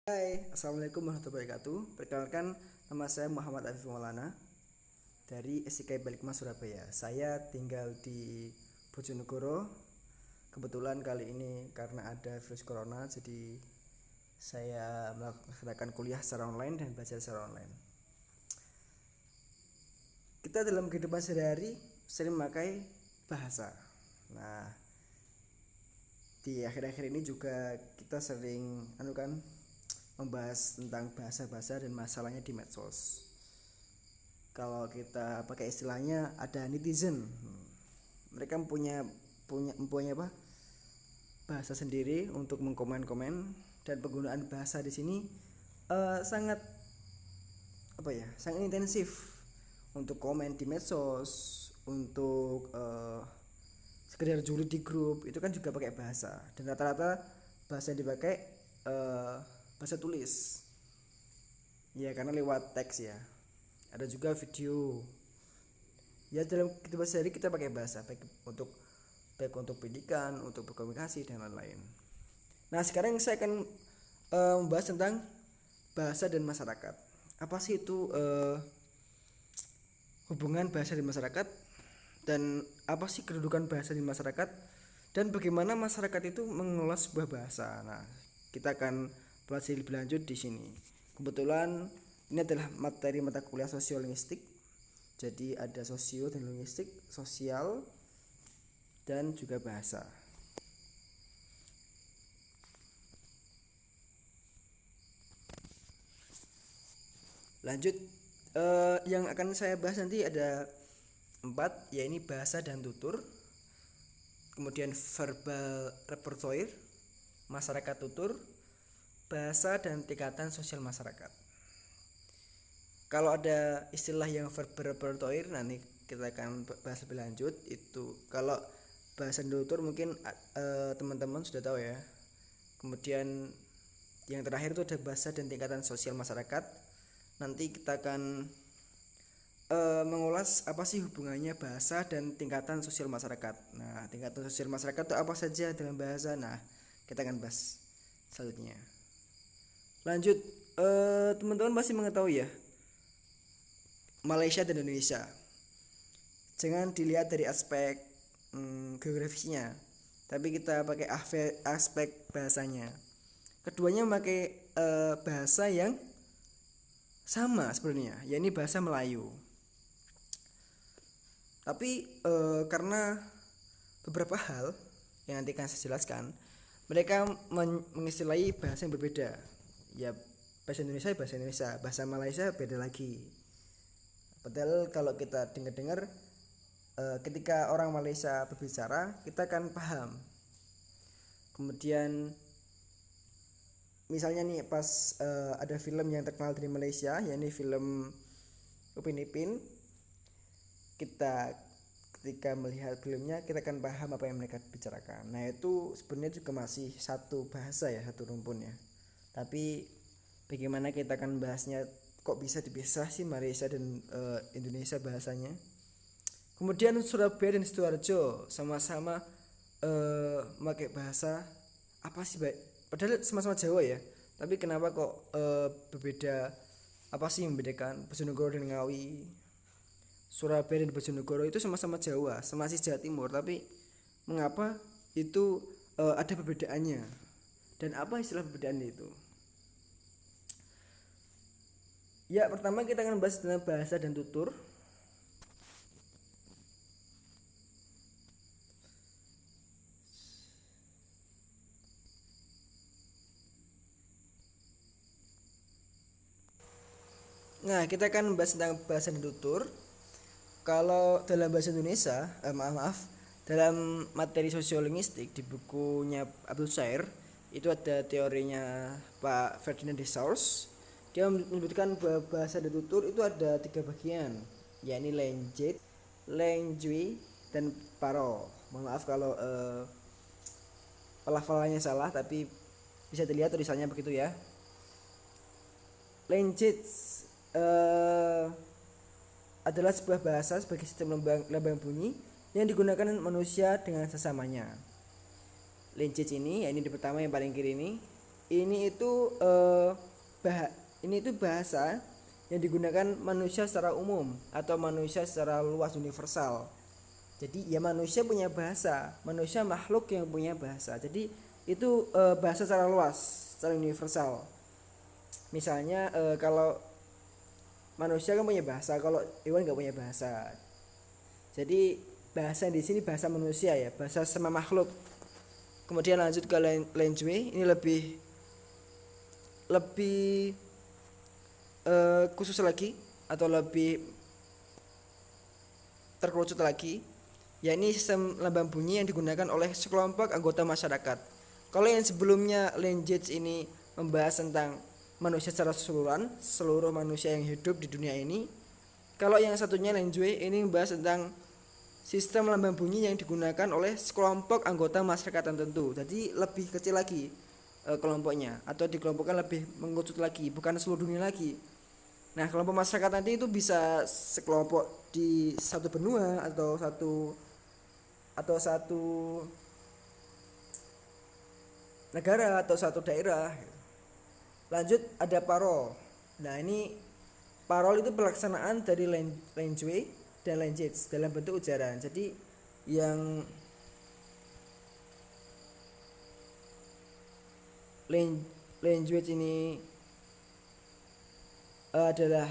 Hai, Assalamualaikum warahmatullahi wabarakatuh. Perkenalkan, nama saya Muhammad Afif Maulana dari SIK Balikmas Surabaya. Saya tinggal di Bojonegoro. Kebetulan kali ini karena ada virus corona, jadi saya melaksanakan kuliah secara online dan belajar secara online. Kita dalam kehidupan sehari-hari sering memakai bahasa. Nah, di akhir-akhir ini juga kita sering membahas tentang bahasa-bahasa dan masalahnya di medsos. Kalau kita pakai istilahnya ada netizen, mereka mempunyai bahasa sendiri untuk mengkomen-komen, dan penggunaan bahasa di sini sangat sangat intensif untuk komen di medsos, untuk sekedar julid di grup itu kan juga pakai bahasa, dan rata-rata bahasa yang dipakai bahasa tulis ya, karena lewat teks ya. Ada juga video ya. Dalam kehidupan sehari kita pakai bahasa baik untuk pendidikan, untuk berkomunikasi dan lain-lain. Nah, sekarang saya akan membahas tentang bahasa dan masyarakat. Apa sih itu hubungan bahasa dan masyarakat, dan apa sih kedudukan bahasa di masyarakat, dan bagaimana masyarakat itu mengelola sebuah bahasa. Nah, kita akan pelajari lebih lanjut di sini. Kebetulan ini adalah materi mata kuliah sosiolinguistik. Jadi ada sosio dan linguistik, sosial dan juga bahasa. Lanjut, yang akan saya bahas nanti ada 4, yaitu bahasa dan tutur, kemudian verbal repertoire, masyarakat tutur, bahasa dan tingkatan sosial masyarakat. Kalau ada istilah yang verbal repertoire, nanti kita akan bahas lebih lanjut. Itu kalau bahasa dan tutur mungkin teman-teman sudah tahu ya. Kemudian yang terakhir itu ada bahasa dan tingkatan sosial masyarakat. Nanti kita akan mengulas apa sih hubungannya bahasa dan tingkatan sosial masyarakat. Nah, tingkatan sosial masyarakat itu apa saja dalam bahasa. Nah, kita akan bahas selanjutnya. Lanjut, teman-teman pasti mengetahui ya, Malaysia dan Indonesia. Jangan dilihat dari aspek geografisnya, tapi kita pakai aspek bahasanya. Keduanya memakai bahasa yang sama sebenarnya, yakni bahasa Melayu. Tapi karena beberapa hal yang nanti akan saya jelaskan, mereka mengistilahi bahasa yang berbeda. Ya, bahasa Indonesia, bahasa Malaysia beda lagi. Padahal kalau kita dengar ketika orang Malaysia berbicara, kita akan paham. Kemudian misalnya nih, pas ada film yang terkenal dari Malaysia, yakni film Upin Ipin, kita ketika melihat filmnya kita akan paham apa yang mereka bicarakan. Nah, itu sebenarnya juga masih satu bahasa ya, satu rumpun ya. Tapi bagaimana kita akan bahasnya, kok bisa dipisah sih Malaysia dan Indonesia bahasanya. Kemudian Surabaya dan Sidoarjo sama-sama memakai bahasa apa sih, padahal sama-sama Jawa ya, tapi kenapa kok berbeda? Apa sih yang membedakan Bojonegoro dan Ngawi? Surabaya dan Bojonegoro itu sama-sama Jawa, masih Jawa Timur, tapi mengapa itu ada perbedaannya, dan apa istilah perbedaannya itu? Ya, pertama kita akan bahas tentang bahasa dan tutur. Nah, kita akan membahas tentang bahasa dan tutur. Kalau dalam bahasa Indonesia, dalam materi sosiolinguistik di bukunya Abdul Shair, itu ada teorinya Pak Ferdinand de Saussure. Dia menyebutkan bahwa bahasa dan tutur itu ada 3 bagian, yakni language, langue, dan paro. Mohon maaf kalau pelafalannya salah, tapi bisa dilihat tulisannya begitu ya. Language adalah sebuah bahasa sebagai sistem lambang bunyi yang digunakan manusia dengan sesamanya. Language ini, ya ini di pertama yang paling kiri ini itu ini itu bahasa yang digunakan manusia secara umum atau manusia secara luas universal. Jadi ya manusia punya bahasa, manusia makhluk yang punya bahasa. Jadi itu bahasa secara luas, secara universal. Misalnya kalau manusia kan punya bahasa, kalau hewan nggak punya bahasa. Jadi bahasa di sini bahasa manusia ya, bahasa sama makhluk. Kemudian lanjut ke language, ini lebih khusus lagi atau lebih terkerucut lagi, yakni sistem lambang bunyi yang digunakan oleh sekelompok anggota masyarakat. Kalau yang sebelumnya language ini membahas tentang manusia secara keseluruhan, seluruh manusia yang hidup di dunia ini. Kalau yang satunya language ini membahas tentang sistem lambang bunyi yang digunakan oleh sekelompok anggota masyarakat tertentu. Jadi lebih kecil lagi kelompoknya, atau dikelompokkan lebih mengerucut lagi, bukan seluruh dunia lagi. Nah, kelompok masyarakat nanti itu bisa sekelompok di satu benua atau satu negara atau satu daerah. Lanjut ada parol. Nah, ini parol itu pelaksanaan dari language dan language dalam bentuk ujaran. Jadi yang language ini adalah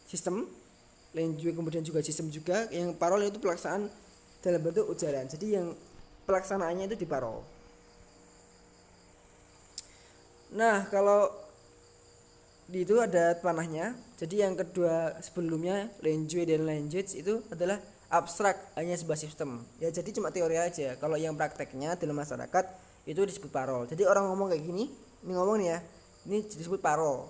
sistem language, kemudian juga sistem juga. Yang parol itu pelaksanaan dalam bentuk ujaran. Jadi yang pelaksanaannya itu di parol. Nah, kalau di itu ada panahnya. Jadi yang kedua sebelumnya language dan language itu adalah abstrak, hanya sebuah sistem. Ya jadi cuma teori aja. Kalau yang prakteknya dalam masyarakat itu disebut parol. Jadi orang ngomong kayak gini, ini ngomong nih ya, ini disebut parol.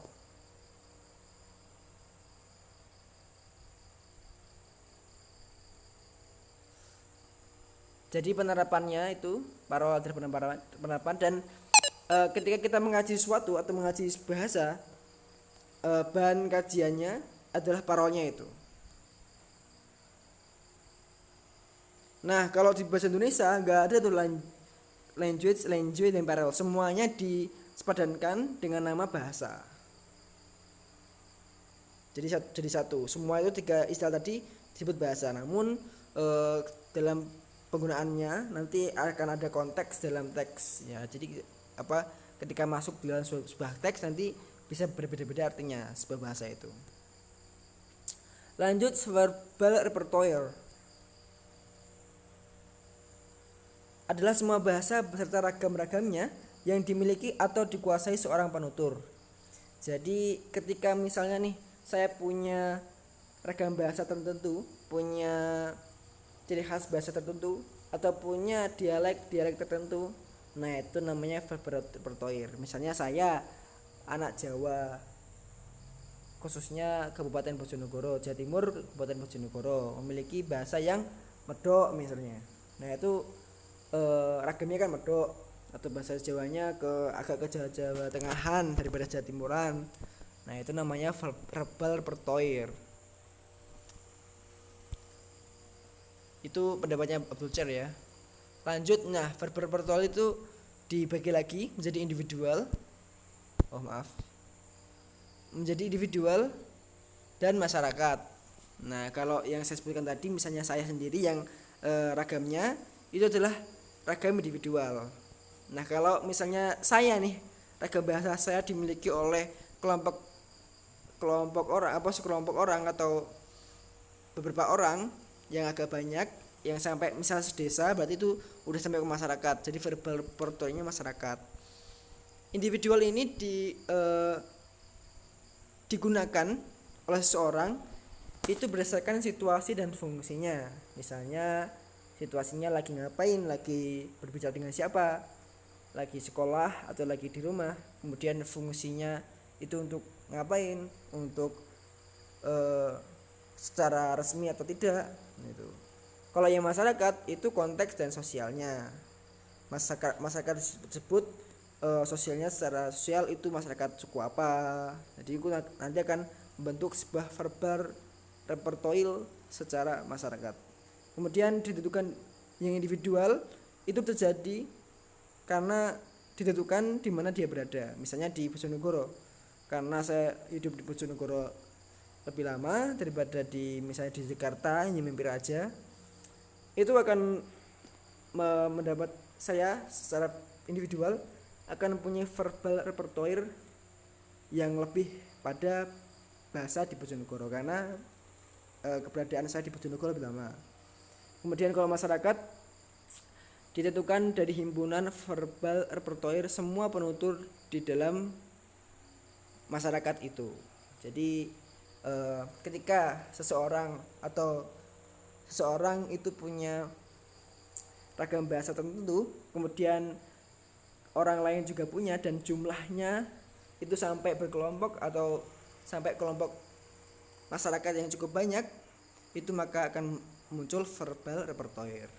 Jadi penerapannya itu parol adalah penerapan dan ketika kita mengaji sesuatu atau mengaji bahasa, bahan kajiannya adalah parolnya itu. Nah, kalau di bahasa Indonesia nggak ada tuh language dan parol, semuanya disepadankan dengan nama bahasa. Jadi satu, semua itu tiga istilah tadi disebut bahasa. Namun dalam penggunaannya nanti akan ada konteks dalam teks ya. Jadi ketika masuk dalam sebuah teks nanti bisa berbeda-beda artinya sebuah bahasa itu. Lanjut, verbal repertoire adalah semua bahasa beserta ragam-ragamnya yang dimiliki atau dikuasai seorang penutur. Jadi ketika misalnya nih saya punya ragam bahasa tertentu, punya ciri khas bahasa tertentu, atau punya dialek tertentu, nah itu namanya verbal repertoire. Misalnya saya anak Jawa, khususnya Kabupaten Bojonegoro, Jawa Timur, Kabupaten Bojonegoro, memiliki bahasa yang medok misalnya. Nah itu ragamnya kan medok, atau bahasa Jawanya agak ke Jawa Tengahan daripada Jawa Timuran. Nah itu namanya verbal repertoire. Itu pendapatnya Abdul Cer ya. Lanjut, nah verbal repertoire itu dibagi lagi menjadi individual. Menjadi individual dan masyarakat. Nah, kalau yang saya sebutkan tadi misalnya saya sendiri yang ragamnya itu adalah ragam individual. Nah, kalau misalnya saya nih ragam bahasa saya dimiliki oleh kelompok orang sekelompok orang atau beberapa orang yang agak banyak, yang sampai misal sedesa, berarti itu udah sampai ke masyarakat. Jadi verbal repertoire-nya masyarakat. Individual ini digunakan oleh seseorang itu berdasarkan situasi dan fungsinya. Misalnya situasinya lagi ngapain, lagi berbicara dengan siapa, lagi sekolah atau lagi di rumah. Kemudian fungsinya itu untuk ngapain, untuk secara resmi atau tidak gitu. Kalau yang masyarakat itu konteks dan sosialnya. Masyarakat tersebut sosialnya, secara sosial itu masyarakat suku apa. Jadi itu nanti akan membentuk sebuah verbal repertoire secara masyarakat. Kemudian ditentukan yang individual itu terjadi karena ditentukan di mana dia berada. Misalnya di Bojonegoro, karena saya hidup di Bojonegoro lebih lama daripada di misalnya di Jakarta hanya mampir aja, itu akan mendapat saya secara individual akan punya verbal repertoire yang lebih pada bahasa di Bojonegoro karena keberadaan saya di Bojonegoro lebih lama. Kemudian kalau masyarakat ditentukan dari himpunan verbal repertoire semua penutur di dalam masyarakat itu. Jadi ketika seseorang itu punya ragam bahasa tertentu, kemudian orang lain juga punya dan jumlahnya itu sampai berkelompok atau sampai kelompok masyarakat yang cukup banyak, itu maka akan muncul verbal repertoire.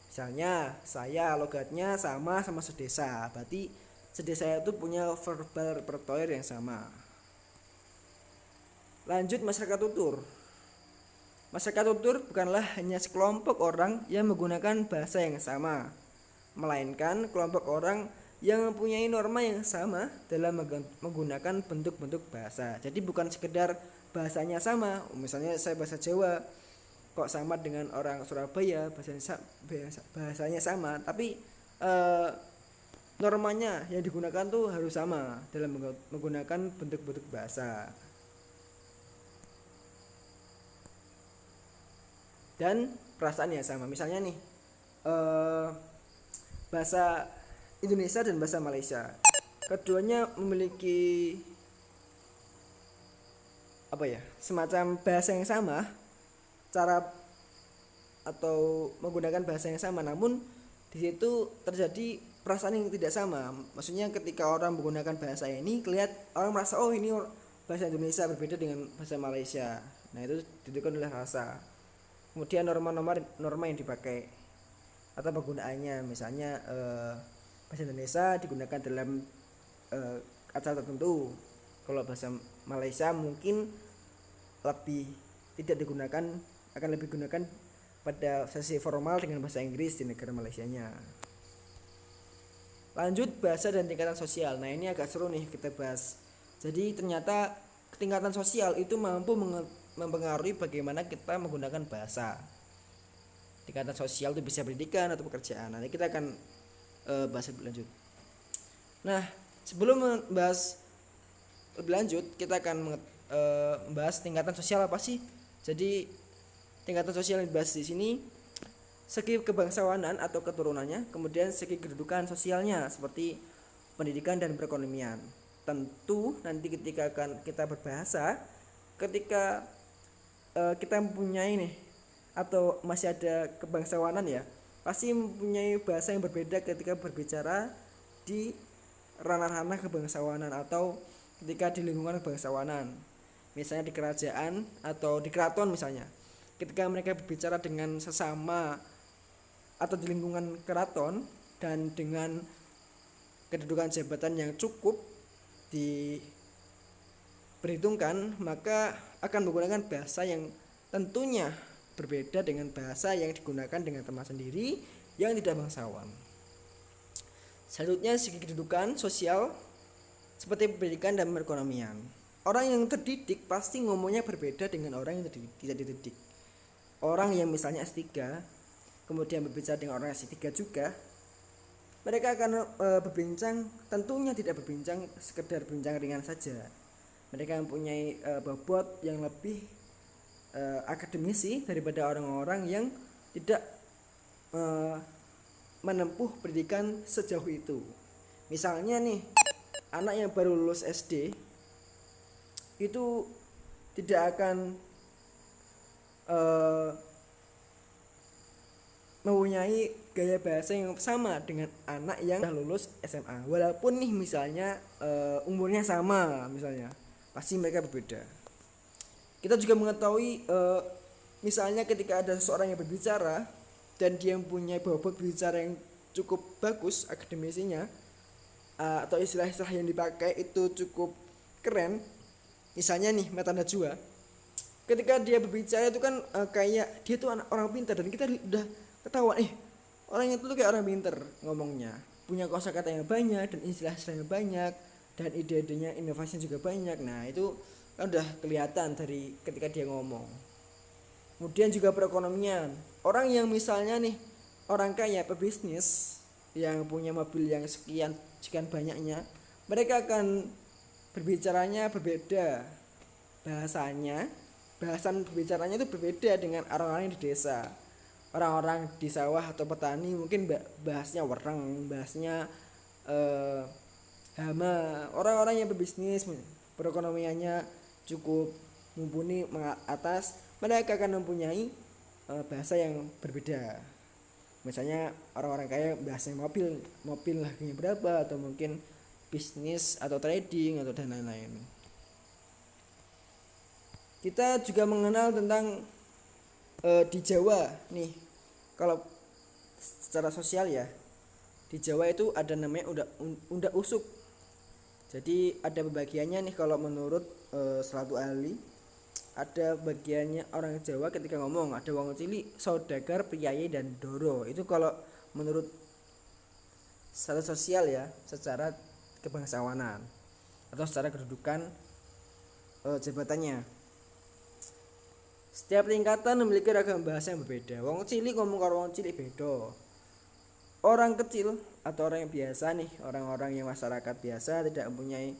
Misalnya saya logatnya sama sedesa, berarti sedesa itu punya verbal repertoire yang sama. Lanjut masyarakat tutur. Masyarakat tutur bukanlah hanya sekelompok orang yang menggunakan bahasa yang sama, melainkan kelompok orang yang mempunyai norma yang sama dalam menggunakan bentuk-bentuk bahasa. Jadi bukan sekedar bahasanya sama, misalnya saya bahasa Jawa kok sama dengan orang Surabaya, bahasanya sama, tapi normanya yang digunakan tuh harus sama dalam menggunakan bentuk-bentuk bahasa. Dan perasaannya sama. Misalnya nih bahasa Indonesia dan bahasa Malaysia, keduanya memiliki semacam bahasa yang sama, cara atau menggunakan bahasa yang sama, namun di situ terjadi perasaan yang tidak sama. Maksudnya ketika orang menggunakan bahasa ini, orang merasa oh ini bahasa Indonesia berbeda dengan bahasa Malaysia. Nah itu ditentukan oleh rasa. Kemudian norma yang dipakai atau penggunaannya, misalnya bahasa Indonesia digunakan dalam acara tertentu, kalau bahasa Malaysia mungkin akan lebih digunakan pada sesi formal dengan bahasa Inggris di negara Malaysianya. Lanjut bahasa dan tingkatan sosial. Nah ini agak seru nih kita bahas. Jadi ternyata tingkatan sosial itu mampu mempengaruhi bagaimana kita menggunakan bahasa. Tingkatan sosial itu bisa pendidikan atau pekerjaan. Nanti kita akan bahas lebih lanjut. Nah sebelum membahas lebih lanjut, kita akan membahas tingkatan sosial apa sih. Jadi tingkatan sosial yang dibahas di sini segi kebangsawanan atau keturunannya, kemudian segi kedudukan sosialnya seperti pendidikan dan perekonomian. Tentu nanti ketika akan kita berbahasa, ketika kita mempunyai nih atau masih ada kebangsawanan ya, pasti mempunyai bahasa yang berbeda ketika berbicara di ranah-ranah kebangsawanan atau ketika di lingkungan kebangsawanan, misalnya di kerajaan atau di keraton misalnya. Ketika mereka berbicara dengan sesama atau di lingkungan keraton dan dengan kedudukan jabatan yang cukup diperhitungkan, maka akan menggunakan bahasa yang tentunya berbeda dengan bahasa yang digunakan dengan teman sendiri yang tidak bangsawan. Selanjutnya segi kedudukan sosial seperti pendidikan dan perekonomian. Orang yang terdidik pasti ngomongnya berbeda dengan orang yang tidak dididik. Orang yang misalnya S3 kemudian berbicara dengan orang S3 juga, mereka akan berbincang, tentunya tidak berbincang sekedar bincang ringan saja. Mereka mempunyai bobot yang lebih akademisi daripada orang-orang yang tidak menempuh pendidikan sejauh itu. Misalnya nih, anak yang baru lulus SD itu tidak akan mempunyai gaya bahasa yang sama dengan anak yang sudah lulus SMA. Walaupun nih misalnya umurnya sama misalnya, pasti mereka berbeda. Kita juga mengetahui misalnya ketika ada seseorang yang berbicara dan dia mempunyai bobot berbicara yang cukup bagus akademisinya, atau istilah-istilah yang dipakai itu cukup keren, misalnya nih Mata Najwa, ketika dia berbicara itu kan kayak dia tuh orang pintar, dan kita udah ketahuan orang itu tuh kayak orang pintar ngomongnya, punya kosakata yang banyak dan istilah-istilah yang banyak, dan ide-idenya inovasinya juga banyak. Nah itu kan udah kelihatan dari ketika dia ngomong. Kemudian juga perekonomian, orang yang misalnya nih orang kaya pebisnis yang punya mobil yang sekian banyaknya, mereka akan berbicaranya berbeda, bahasanya bahasan berbicaranya itu berbeda dengan orang-orang di desa. Orang-orang di sawah atau petani mungkin bahasnya wereng, bahasnya eh, hama. Orang-orang yang berbisnis, perekonomiannya cukup mumpuni atas, mereka akan mempunyai bahasa yang berbeda. Misalnya orang-orang kaya bahasanya mobil, mobil harganya berapa, atau mungkin bisnis atau trading atau dan lain-lain. Kita juga mengenal tentang di Jawa nih, kalau secara sosial ya, di Jawa itu ada namanya unda usuk. Jadi ada pembagiannya nih kalau menurut suatu ahli, ada bagiannya orang Jawa ketika ngomong ada wong cilik, saudagar, priyayi dan doro. Itu kalau menurut secara sosial ya, secara kebangsawanan atau secara kedudukan jabatannya. Setiap tingkatan memiliki ragam bahasa yang berbeda. Wong cilik ngomong karo wong cilik beda. Orang kecil atau orang yang biasa nih, orang-orang yang masyarakat biasa tidak mempunyai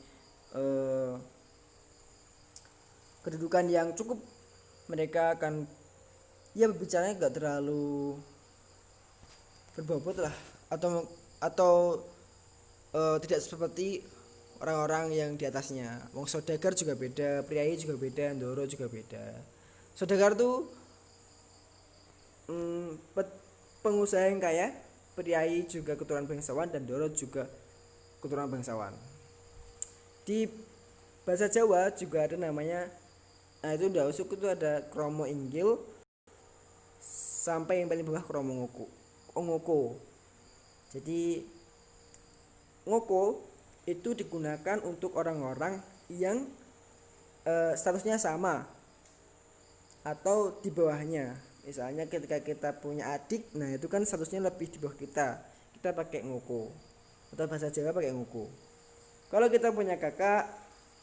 kedudukan yang cukup, mereka akan ya berbicaranya gak terlalu berbobot lah, atau tidak seperti orang-orang yang di atasnya. Wong saudagar juga beda, priayi juga beda, ndoro juga beda. Saudagar tuh pengusaha yang kaya, priayi juga keturunan bangsawan, dan doro juga keturunan bangsawan. Di bahasa Jawa juga ada namanya, nah itu unda usuk itu ada kromo inggil sampai yang paling bawah kromo ngoko. Jadi ngoko itu digunakan untuk orang-orang yang statusnya sama atau di bawahnya. Misalnya ketika kita punya adik, nah itu kan statusnya lebih di bawah kita pakai ngoko, atau bahasa Jawa pakai ngoko. Kalau kita punya kakak,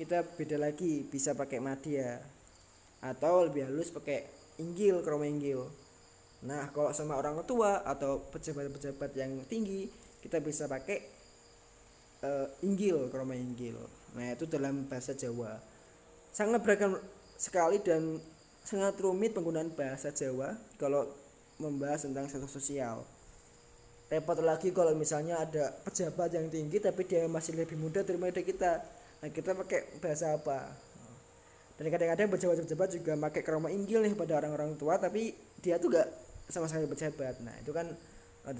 kita beda lagi, bisa pakai madya, atau lebih halus pakai inggil, kromo inggil. Nah kalau sama orang tua atau pejabat-pejabat yang tinggi, kita bisa pakai inggil, kromo inggil. Nah itu dalam bahasa Jawa sangat beragam sekali dan sangat rumit penggunaan bahasa Jawa kalau membahas tentang status sosial. Repot lagi kalau misalnya ada pejabat yang tinggi tapi dia masih lebih muda daripada kita. Nah kita pakai bahasa apa? Dan kadang-kadang pejabat-pejabat juga pakai kromo inggil nih pada orang-orang tua, tapi dia tuh gak sama sekali pejabat. Nah itu kan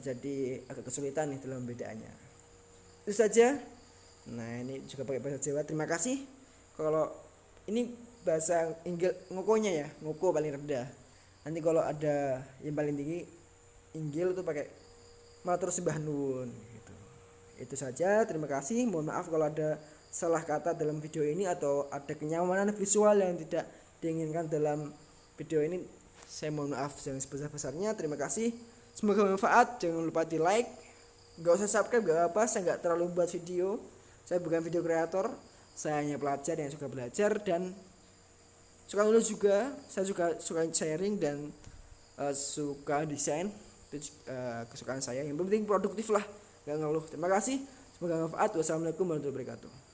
jadi agak kesulitan nih dalam pembedaannya. Itu saja. Nah ini juga pakai bahasa Jawa. Terima kasih. Kalau ini bahasa inggil ngokonya ya, ngoko paling rendah. Nanti kalau ada yang paling tinggi inggil itu pakai matur sembah nuwun gitu. Itu saja, terima kasih. Mohon maaf kalau ada salah kata dalam video ini atau ada kenyamanan visual yang tidak diinginkan dalam video ini. Saya mohon maaf yang sebesar-besarnya. Terima kasih. Semoga bermanfaat. Jangan lupa di like. Gak usah subscribe, gak apa. Saya gak terlalu buat video. Saya bukan video kreator. Saya hanya pelajar yang suka belajar dan suka nulis juga. Saya juga suka sharing dan suka desain. Itu kesukaan saya. Yang penting produktif lah, gak ngeluh. Terima kasih. Semoga bermanfaat. Wassalamualaikum warahmatullahi wabarakatuh.